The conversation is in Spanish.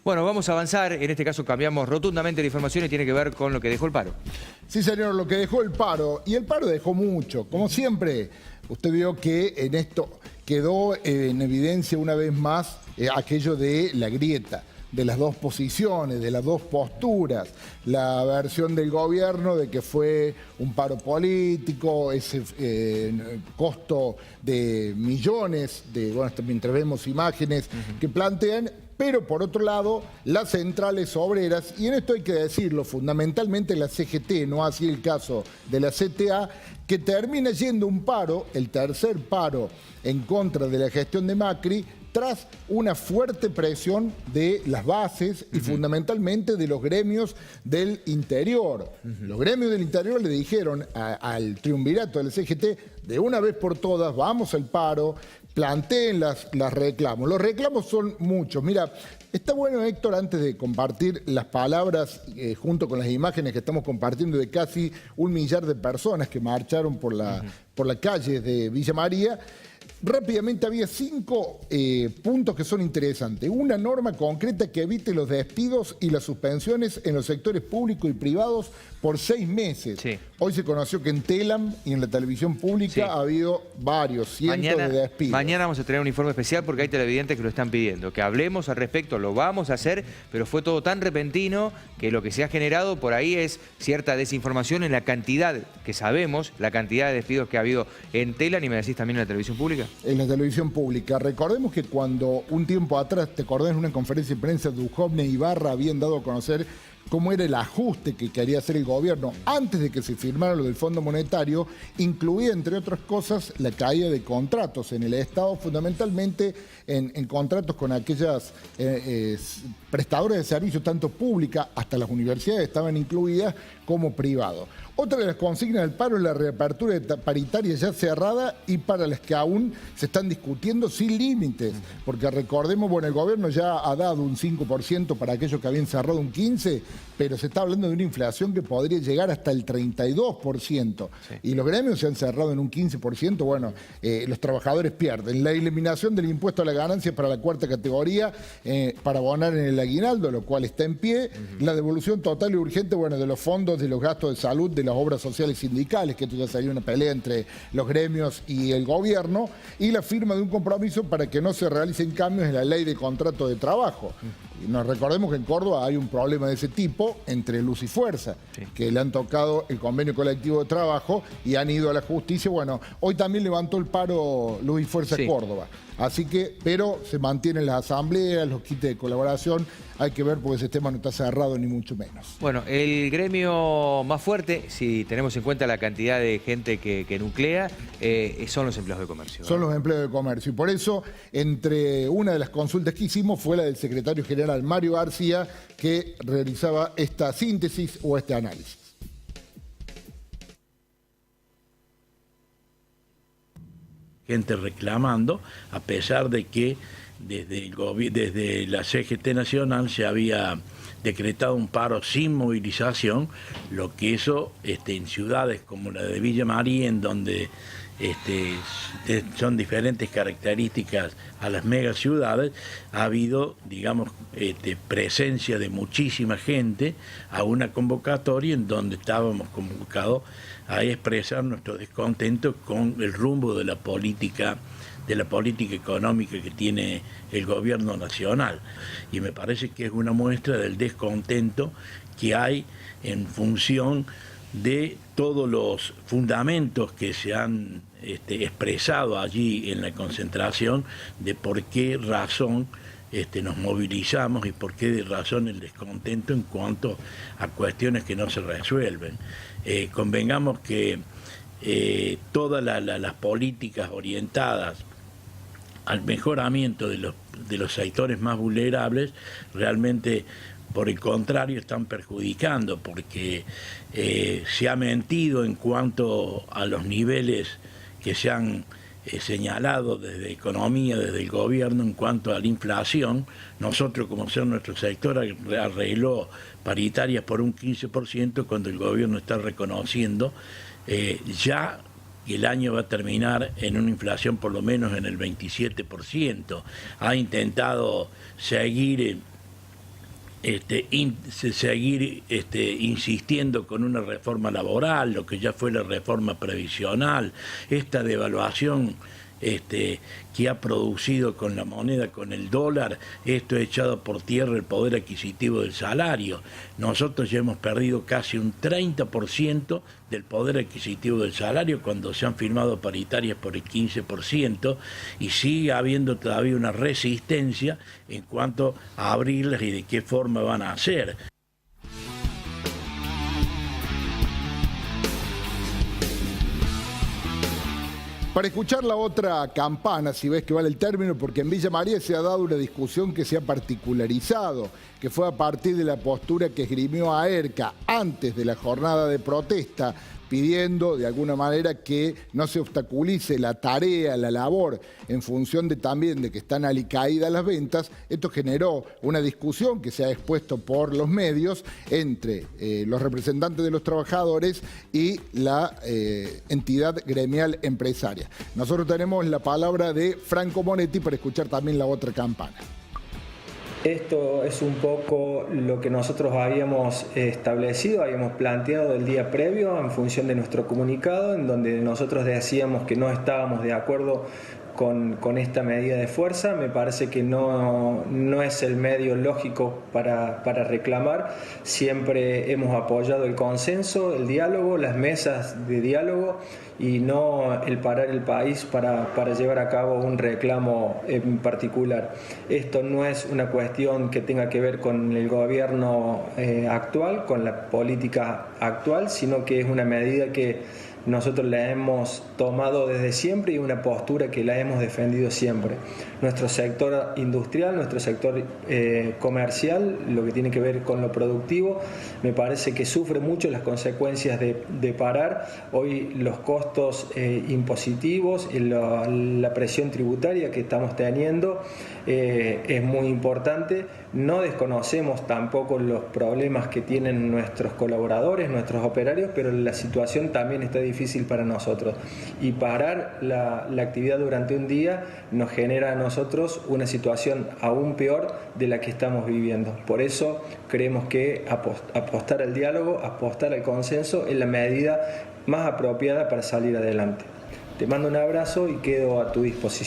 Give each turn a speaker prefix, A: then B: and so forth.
A: Bueno, vamos a avanzar. En este caso cambiamos rotundamente la información y tiene que ver con lo que dejó el paro.
B: Sí, señor, lo que dejó el paro. Y el paro dejó mucho. Como siempre, usted vio que en esto quedó en evidencia una vez más aquello de la grieta, de las dos posiciones, de las dos posturas. La versión del gobierno de que fue un paro político, ese costo de millones, bueno, mientras vemos imágenes que plantean. Pero por otro lado, las centrales obreras, y en esto hay que decirlo, fundamentalmente la CGT, no así el caso de la CTA, que termina yendo un paro, el tercer paro en contra de la gestión de Macri, tras una fuerte presión de las bases y fundamentalmente de los gremios del interior. Los gremios del interior le dijeron al triunvirato de la CGT, de una vez por todas, vamos al paro, planteen las reclamos. Los reclamos son muchos. Mira, está bueno, Héctor, antes de compartir las palabras junto con las imágenes que estamos compartiendo de casi 1 millar de personas que marcharon por la calle de Villa María. Rápidamente había 5 puntos que son interesantes. Una norma concreta que evite los despidos y las suspensiones en los sectores públicos y privados por 6 meses. Sí. Hoy se conoció que en Telam y en la televisión pública ha habido varios, cientos de despidos.
A: Mañana vamos a tener un informe especial porque hay televidentes que lo están pidiendo. Que hablemos al respecto, lo vamos a hacer, pero fue todo tan repentino que lo que se ha generado por ahí es cierta desinformación en la cantidad, que sabemos, la cantidad de despidos que ha habido en Telam, y me decís también en la televisión pública.
B: En la televisión pública. Recordemos que cuando un tiempo atrás, te acordás, en una conferencia de prensa, Duhovne y Ibarra habían dado a conocer cómo era el ajuste que quería hacer el gobierno antes de que se firmara lo del Fondo Monetario, incluía, entre otras cosas, la caída de contratos en el Estado, fundamentalmente en contratos con aquellas prestadoras de servicios, tanto públicas, hasta las universidades estaban incluidas, como privados. Otra de las consignas del paro es la reapertura paritaria ya cerrada y para las que aún se están discutiendo sin límites, porque recordemos, bueno, el gobierno ya ha dado un 5% para aquellos que habían cerrado un 15%, pero se está hablando de una inflación que podría llegar hasta el 32%. Sí. Y los gremios se han cerrado en un 15%, bueno, los trabajadores pierden. La eliminación del impuesto a la ganancia para la 4ª categoría, para abonar en el aguinaldo, lo cual está en pie. La devolución total y urgente, bueno, de los fondos de los gastos de salud, de las obras sociales sindicales, que esto ya salió una pelea entre los gremios y el gobierno, y la firma de un compromiso para que no se realicen cambios en la ley de contrato de trabajo. Y nos recordemos que en Córdoba hay un problema de ese tipo entre Luz y Fuerza, que le han tocado el convenio colectivo de trabajo y han ido a la justicia. Bueno, hoy también levantó el paro Luz y Fuerza Córdoba. Así que, pero se mantienen las asambleas, los kits de colaboración. Hay que ver porque ese tema no está cerrado ni mucho menos.
A: Bueno, el gremio más fuerte, si tenemos en cuenta la cantidad de gente que nuclea, son los empleados de comercio.
B: Son los empleados de comercio. Y por eso, entre una de las consultas que hicimos fue la del secretario general Mario García, que realizaba esta síntesis o este análisis.
C: Gente reclamando, a pesar de que desde la CGT Nacional se había decretado un paro sin movilización, lo que eso en ciudades como la de Villa María, en donde son diferentes características a las megaciudades, ha habido, digamos, presencia de muchísima gente a una convocatoria en donde estábamos convocados a expresar nuestro descontento con el rumbo de la política económica que tiene el gobierno nacional. Y me parece que es una muestra del descontento que hay en función de todos los fundamentos que se han expresado allí en la concentración, de por qué razón nos movilizamos y por qué razón el descontento en cuanto a cuestiones que no se resuelven. Convengamos que todas las políticas orientadas al mejoramiento de los sectores más vulnerables realmente, por el contrario, están perjudicando, porque se ha mentido en cuanto a los niveles que se han señalado desde economía, desde el gobierno, en cuanto a la inflación. Nosotros, como sea nuestro sector, arregló paritarias por un 15%, cuando el gobierno está reconociendo ya que el año va a terminar en una inflación por lo menos en el 27%. Ha intentado seguir seguir insistiendo con una reforma laboral, lo que ya fue la reforma previsional, esta devaluación que ha producido con la moneda, con el dólar, esto ha echado por tierra el poder adquisitivo del salario. Nosotros ya hemos perdido casi un 30% del poder adquisitivo del salario cuando se han firmado paritarias por el 15% y sigue habiendo todavía una resistencia en cuanto a abrirlas y de qué forma van a hacer.
B: Para escuchar la otra campana, si ves que vale el término, porque en Villa María se ha dado una discusión que se ha particularizado, que fue a partir de la postura que esgrimió AERCA antes de la jornada de protesta, pidiendo de alguna manera que no se obstaculice la tarea, la labor, en función de también de que están alicaídas las ventas. Esto generó una discusión que se ha expuesto por los medios entre los representantes de los trabajadores y la entidad gremial empresaria. Nosotros tenemos la palabra de Franco Monetti para escuchar también la otra campana.
D: Esto es un poco lo que nosotros habíamos establecido, habíamos planteado el día previo en función de nuestro comunicado, en donde nosotros decíamos que no estábamos de acuerdo con esta medida de fuerza. Me parece que no es el medio lógico para reclamar. Siempre hemos apoyado el consenso, el diálogo, las mesas de diálogo y no el parar el país para llevar a cabo un reclamo en particular. Esto no es una cuestión que tenga que ver con el gobierno actual, con la política actual, sino que es una medida que nosotros la hemos tomado desde siempre y una postura que la hemos defendido siempre. Nuestro sector industrial, nuestro sector comercial, lo que tiene que ver con lo productivo, me parece que sufre mucho las consecuencias de parar. Hoy los costos impositivos y la presión tributaria que estamos teniendo es muy importante. No desconocemos tampoco los problemas que tienen nuestros colaboradores, nuestros operarios, pero la situación también está difícil para nosotros. Y parar la actividad durante un día nos genera a nosotros una situación aún peor de la que estamos viviendo. Por eso creemos que apostar al diálogo, apostar al consenso es la medida más apropiada para salir adelante. Te mando un abrazo y quedo a tu disposición.